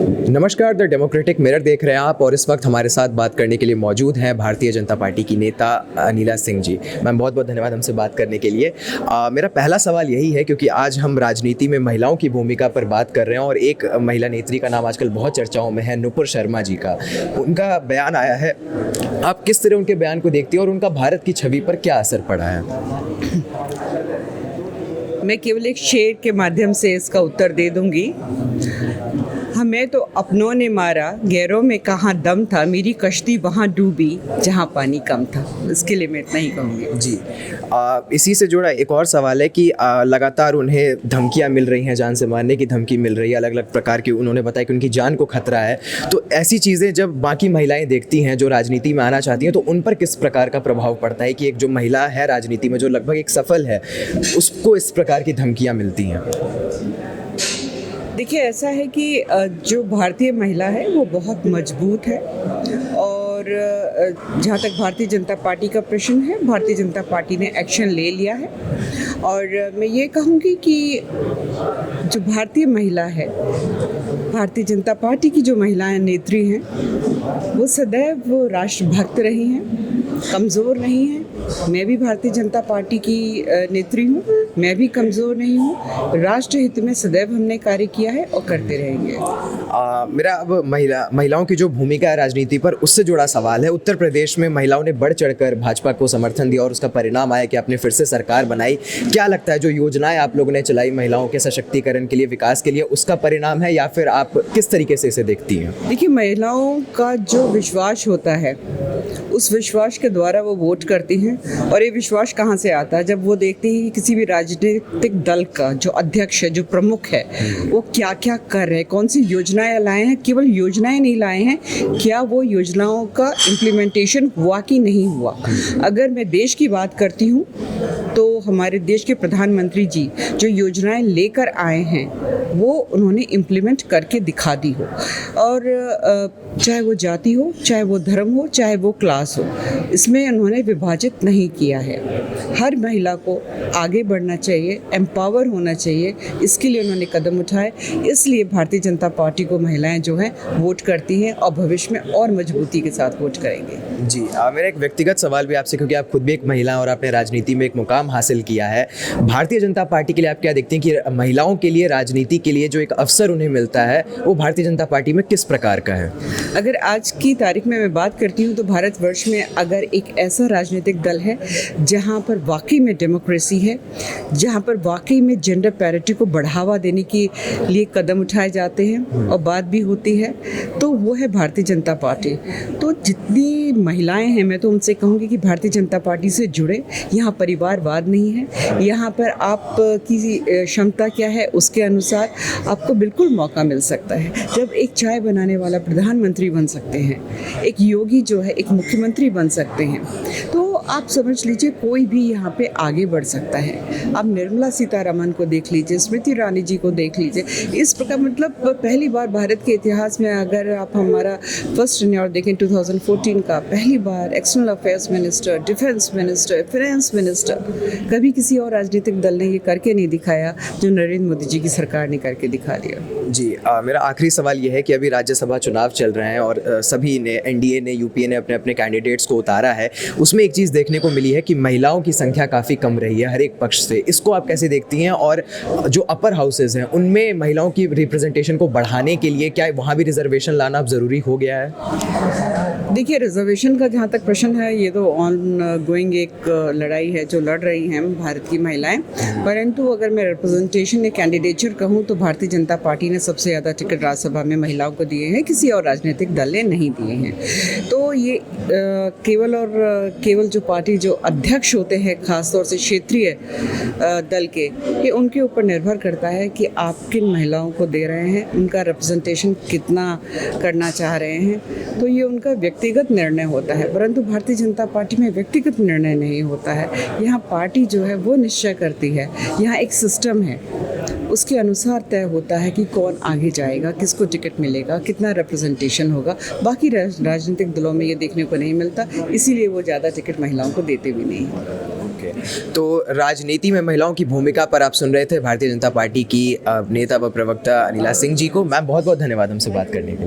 नमस्कार, the democratic mirror देख रहे हैं आप और इस वक्त हमारे साथ बात करने के लिए मौजूद हैं भारतीय जनता पार्टी की नेता अनिला सिंह जी। मैम, बहुत बहुत धन्यवाद हमसे बात करने के लिए। मेरा पहला सवाल यही है, क्योंकि आज हम राजनीति में महिलाओं की भूमिका पर बात कर रहे हैं और एक महिला नेत्री का नाम आजकल बहुत चर्चाओं में है, नुपुर शर्मा जी का। उनका बयान आया है, आप किस तरह उनके बयान को देखती हैं और उनका भारत की छवि पर क्या असर पड़ा है? मैं केवल एक शेर के माध्यम से इसका उत्तर दे दूंगी। हमें तो अपनों ने मारा, गैरों में कहाँ दम था, मेरी कश्ती वहाँ डूबी जहाँ पानी कम था। इसके लिए मैं इतना ही कहूँगी। जी, इसी से जुड़ा एक और सवाल है कि लगातार उन्हें धमकियाँ मिल रही हैं, जान से मारने की धमकी मिल रही है, अलग अलग प्रकार की। उन्होंने बताया कि उनकी जान को खतरा है। तो ऐसी चीज़ें जब बाकी महिलाएं देखती हैं जो राजनीति में आना चाहती हैं, तो उन पर किस प्रकार का प्रभाव पड़ता है कि एक जो महिला है राजनीति में, जो लगभग एक सफल है, उसको इस प्रकार की धमकियाँ मिलती हैं? देखिए, ऐसा है कि जो भारतीय महिला है वो बहुत मजबूत है और जहाँ तक भारतीय जनता पार्टी का प्रश्न है, भारतीय जनता पार्टी ने एक्शन ले लिया है। और मैं ये कहूँगी कि जो भारतीय महिला है, भारतीय जनता पार्टी की जो महिलाएं नेत्री हैं, वो सदैव वो राष्ट्रभक्त रही हैं, कमज़ोर नहीं हैं। मैं भी भारतीय जनता पार्टी की नेत्री हूँ, मैं भी कमज़ोर नहीं हूँ। राष्ट्र हित में सदैव हमने कार्य किया है और करते रहेंगे। मेरा अब महिलाओं की जो भूमिका है राजनीति पर, उससे जुड़ा सवाल है। उत्तर प्रदेश में महिलाओं ने बढ़ चढ़कर भाजपा को समर्थन दिया और उसका परिणाम आया कि आपने फिर से सरकार बनाई। क्या लगता है, जो योजनाएं आप लोगों ने चलाई महिलाओं के सशक्तिकरण के लिए, विकास के लिए, उसका परिणाम है, या फिर आप किस तरीके से इसे देखती हैं? देखिए, महिलाओं का जो विश्वास होता है, उस विश्वास के द्वारा वो वोट करती हैं। और ये विश्वास कहाँ से आता है? जब वो देखती हैं कि किसी भी राजनीतिक दल का जो अध्यक्ष है, जो प्रमुख है, वो क्या क्या कर रहे हैं, कौन सी योजनाएं लाए हैं। केवल योजनाएं नहीं लाए हैं, क्या वो योजनाओं का इम्प्लीमेंटेशन हुआ कि नहीं हुआ। अगर मैं देश की बात करती हूँ तो हमारे देश के प्रधानमंत्री जी जो योजनाएं लेकर आए हैं, वो उन्होंने इम्प्लीमेंट करके दिखा दी हो। और चाहे वो जाति हो, चाहे वो धर्म हो, चाहे वो क्लास हो, इसमें उन्होंने विभाजित नहीं किया है। हर महिला को आगे बढ़ना चाहिए, एम्पावर होना चाहिए, इसके लिए उन्होंने कदम उठाए। इसलिए भारतीय जनता पार्टी को महिलाएं जो हैं वोट करती हैं और भविष्य में और मजबूती के साथ वोट करेंगे। जी, मेरा एक व्यक्तिगत सवाल भी आपसे, क्योंकि आप खुद भी एक महिला हैं और आपने राजनीति में एक मुकाम हासिल किया है। भारतीय जनता पार्टी के लिए आप क्या देखते हैं कि महिलाओं के लिए, राजनीति के लिए जो एक अवसर उन्हें मिलता है, वो भारतीय जनता पार्टी में किस प्रकार का है? अगर आज की तारीख में मैं बात करती हूँ तो भारतवर्ष में अगर एक ऐसा राजनीतिक दल है जहाँ पर वाकई में डेमोक्रेसी है, जहाँ पर वाकई में जेंडर पैरिटी को बढ़ावा देने के लिए कदम उठाए जाते हैं और बात भी होती है, तो वो है भारतीय जनता पार्टी। तो जितनी महिलाएं हैं, मैं तो उनसे कहूँगी कि भारतीय जनता पार्टी से जुड़े। यहाँ परिवारवाद नहीं है, यहाँ पर आप की क्षमता क्या है उसके अनुसार आपको बिल्कुल मौका मिल सकता है। जब एक चाय बनाने वाला प्रधानमंत्री बन सकते हैं, एक योगी जो है एक मुख्यमंत्री बन सकते हैं, तो आप समझ लीजिए कोई भी यहाँ पे आगे बढ़ सकता है। आप निर्मला सीतारमण को देख लीजिए, स्मृति ईरानी जी को देख लीजिए। इस प्रकार मतलब पहली बार भारत के इतिहास में, अगर आप हमारा फर्स्ट टेन्योर देखें 2014 का, पहली बार external affairs minister, defence minister, finance minister, कभी किसी और राजनीतिक दल ने ये करके नहीं दिखाया जो नरेंद्र मोदी जी की सरकार ने करके दिखा दिया। जी, मेरा आखिरी सवाल ये है कि अभी राज्यसभा चुनाव चल रहे हैं और सभी ने, एनडीए ने, यूपीए ने अपने अपने कैंडिडेट्स को उतारा है। उसमें एक चीज़ देखने को मिली है कि महिलाओं की संख्या काफ़ी कम रही है हर एक पक्ष से। इसको आप कैसे देखती हैं? और जो अपर हाउसेज हैं, उनमें महिलाओं की रिप्रेजेंटेशन को बढ़ाने के लिए क्या वहाँ भी रिजर्वेशन लाना अब ज़रूरी हो गया है? देखिए, रिजर्वेशन का जहाँ तक प्रश्न है, ये तो ऑन गोइंग एक लड़ाई है जो लड़ रही हैं भारत की महिलाएं। परंतु अगर मैं रिप्रेजेंटेशन या कैंडिडेचर कहूँ तो भारतीय जनता पार्टी ने सबसे ज़्यादा टिकट राज्यसभा में महिलाओं को दिए हैं, किसी और राजनीतिक दल ने नहीं दिए हैं। तो ये केवल जो पार्टी जो अध्यक्ष होते हैं, खासतौर से क्षेत्रीय दल के, ये उनके ऊपर निर्भर करता है कि आप किन महिलाओं को दे रहे हैं, उनका रिप्रेजेंटेशन कितना करना चाह रहे हैं। तो ये उनका व्यक्तिगत निर्णय होता है, परंतु भारतीय जनता पार्टी में व्यक्तिगत निर्णय नहीं होता है। यहाँ पार्टी जो है वो निश्चय करती है। यहाँ एक सिस्टम है, उसके अनुसार तय होता है कि कौन आगे जाएगा, किसको टिकट मिलेगा, कितना रिप्रेजेंटेशन होगा। बाकी राजनीतिक दलों में ये देखने को नहीं मिलता, इसीलिए वो ज़्यादा टिकट महिलाओं को देते भी नहीं हैं। ओके, तो राजनीति में महिलाओं की भूमिका पर आप सुन रहे थे भारतीय जनता पार्टी की नेता व प्रवक्ता अनिला सिंह जी को। मैम बहुत बहुत धन्यवाद हमसे बात करने के लिए।